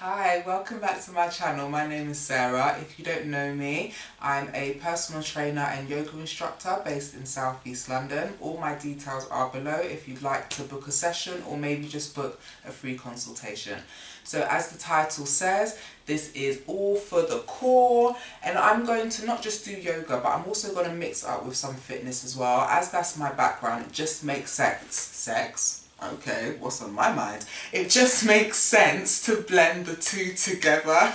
Hi, welcome back to my channel. My name is Sarah. If you don't know me, I'm a personal trainer and yoga instructor based in South East London. All my details are below if you'd like to book a session or maybe just book a free consultation. So as the title says, this is all for the core, and I'm going to not just do yoga, but I'm also going to mix up with some fitness as well. As that's my background, it just makes sense. Okay, what's on my mind? It just makes sense to blend the two together.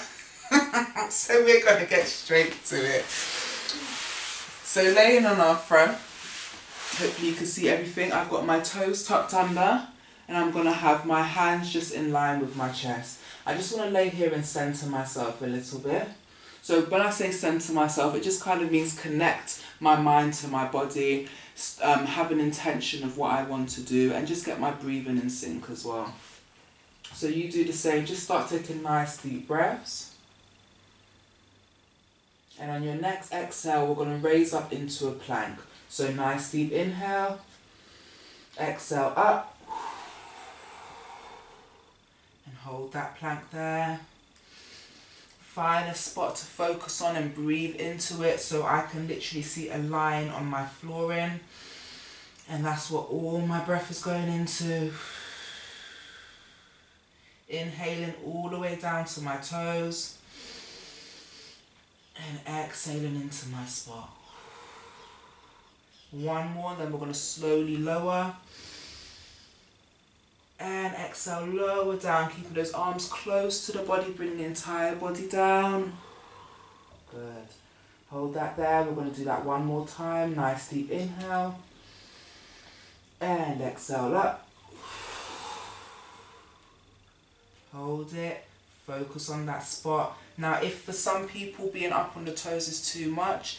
So we're going to get straight to it. So laying on our front, hopefully you can see everything. I've got my toes tucked under and I'm going to have my hands just in line with my chest. I just want to lay here and center myself a little bit. So when I say center myself, it just kind of means connect my mind to my body, have an intention of what I want to do, and just get my breathing in sync as well. So you do the same, just start taking nice deep breaths. And on your next exhale, we're going to raise up into a plank. So nice deep inhale, exhale up, and hold that plank there. Find a spot to focus on and breathe into it so I can literally see a line on my flooring. And that's what all my breath is going into. Inhaling all the way down to my toes. And exhaling into my spot. One more, then we're going to slowly lower. And exhale, lower down, keeping those arms close to the body, bring the entire body down. Good. Hold that there. We're going to do that one more time. Nice deep inhale. And exhale up. Hold it. Focus on that spot. Now, if for some people being up on the toes is too much,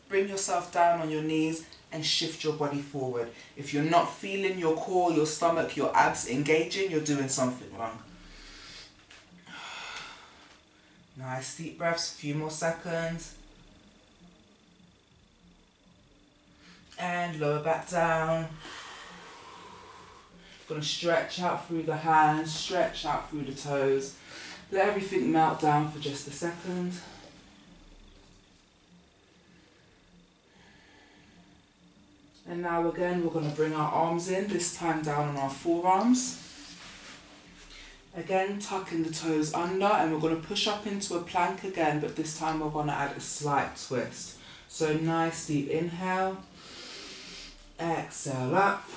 bring yourself down on your knees and shift your body forward. If you're not feeling your core, your stomach, your abs engaging, you're doing something wrong. Nice deep breaths, a few more seconds. And lower back down. Gonna stretch out through the hands, stretch out through the toes. Let everything melt down for just a second. And now again, we're going to bring our arms in, this time down on our forearms. Again, tucking the toes under, and we're going to push up into a plank again, but this time we're going to add a slight twist. So nice deep inhale, exhale up,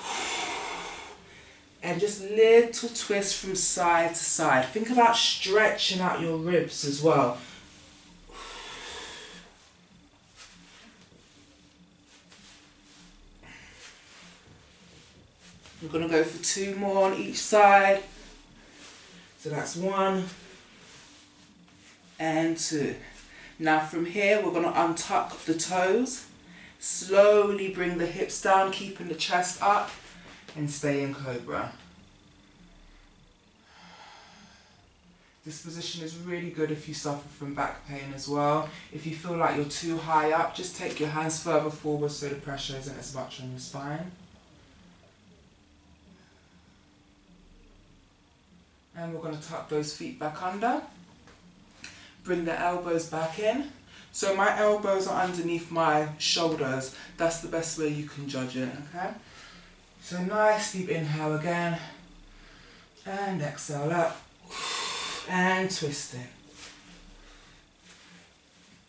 and just little twist from side to side. Think about stretching out your ribs as well. We're going to go for two more on each side. So that's one and two. Now from here, we're going to untuck the toes. Slowly bring the hips down, keeping the chest up, and stay in cobra. This position is really good if you suffer from back pain as well. If you feel like you're too high up, just take your hands further forward so the pressure isn't as much on your spine. And we're going to tuck those feet back under. Bring the elbows back in. So my elbows are underneath my shoulders. That's the best way you can judge it, okay? So nice deep inhale again. And exhale up. And twist it.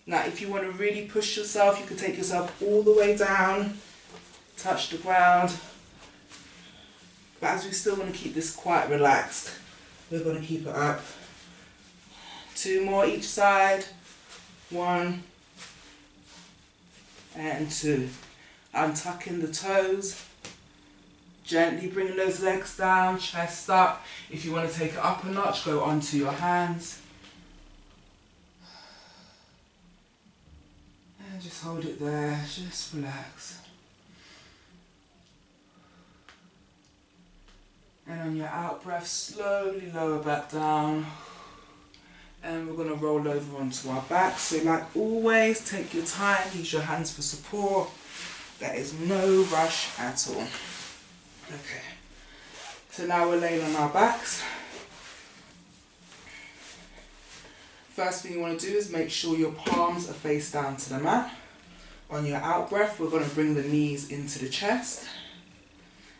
Now if you want to really push yourself, you can take yourself all the way down. Touch the ground. But as we still want to keep this quite relaxed, we're going to keep it up. Two more each side. One and two. Untucking the toes. Gently bringing those legs down, chest up. If you want to take it up a notch, go onto your hands. And just hold it there. Just relax. And on your out breath, slowly lower back down. And we're going to roll over onto our back. So like always, take your time, use your hands for support. There is no rush at all. Okay. So now we're laying on our backs. First thing you want to do is make sure your palms are face down to the mat. On your out breath, we're going to bring the knees into the chest.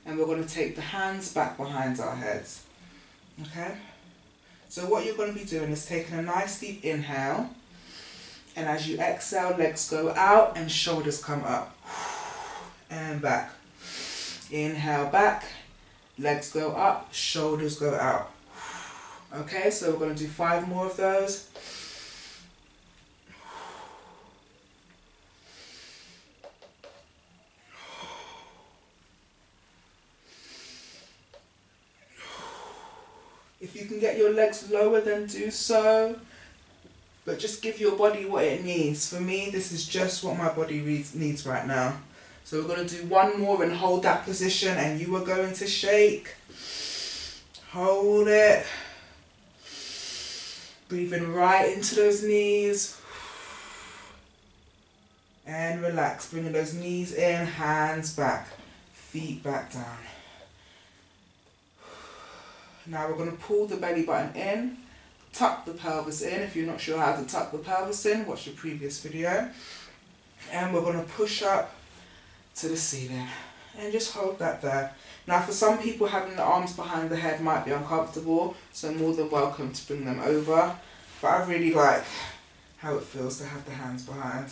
And we're going to take the hands back behind our heads. Okay? So what you're going to be doing is taking a nice deep inhale. And as you exhale, legs go out and shoulders come up. And back. Inhale back, legs go up, shoulders go out. Okay, so we're going to do 5 more of those. If you can get your legs lower, then do so. But just give your body what it needs. For me, this is just what my body needs right now. So we're going to do 1 more and hold that position, and you are going to shake. Hold it. Breathing right into those knees. And relax. Bringing those knees in, hands back, feet back down. Now we're going to pull the belly button in, tuck the pelvis in. If you're not sure how to tuck the pelvis in, watch the previous video. And we're going to push up to the ceiling and just hold that there. Now for some people, having the arms behind the head might be uncomfortable, so more than welcome to bring them over, but I really like how it feels to have the hands behind.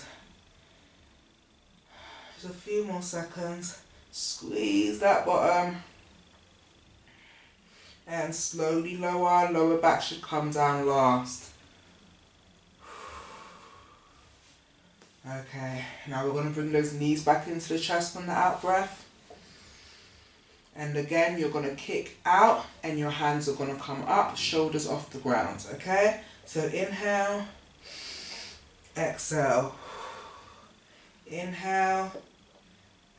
Just a few more seconds. Squeeze that bottom and slowly lower. Lower back should come down last. Okay, now we're going to bring those knees back into the chest on the out breath. And again, you're going to kick out and your hands are going to come up, shoulders off the ground, okay? So inhale, exhale. Inhale,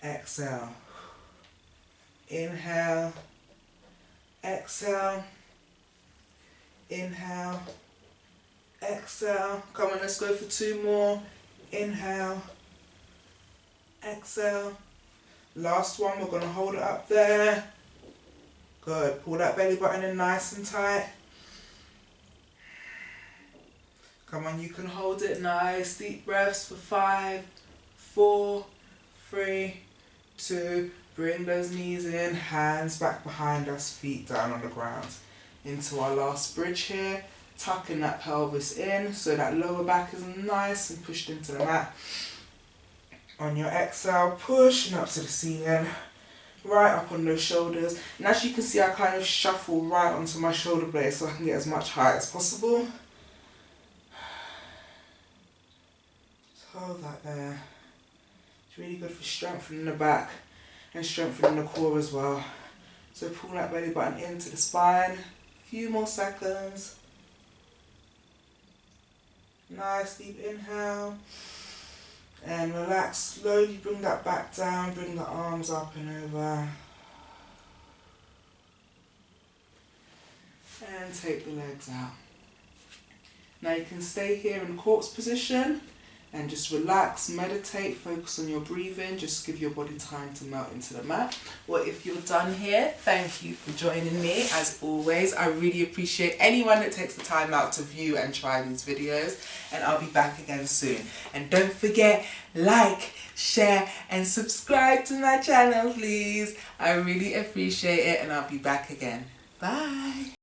exhale. Inhale, exhale. Inhale, exhale. Come on, let's go for 2 more. Inhale, exhale. Last one, we're going to hold it up there. Good. Pull that belly button in nice and tight. Come on, you can hold it nice. Deep breaths for 5, 4, 3, 2. Bring those knees in, hands back behind us, feet down on the ground. Into our last bridge here. Tucking that pelvis in so that lower back is nice and pushed into the mat. On your exhale, pushing up to the ceiling, right up on those shoulders. And as you can see, I kind of shuffle right onto my shoulder blades so I can get as much height as possible. Just hold that there. It's really good for strengthening the back and strengthening the core as well. So pull that belly button into the spine. A few more seconds. Nice deep inhale. And relax, slowly bring that back down, bring the arms up and over. And take the legs out. Now you can stay here in corpse position and just relax, meditate, focus on your breathing, just give your body time to melt into the mat. Well, if you're done here, thank you for joining me. As always, I really appreciate anyone that takes the time out to view and try these videos, and I'll be back again soon. And don't forget, like, share and subscribe to my channel, please. I really appreciate it, and I'll be back again. Bye.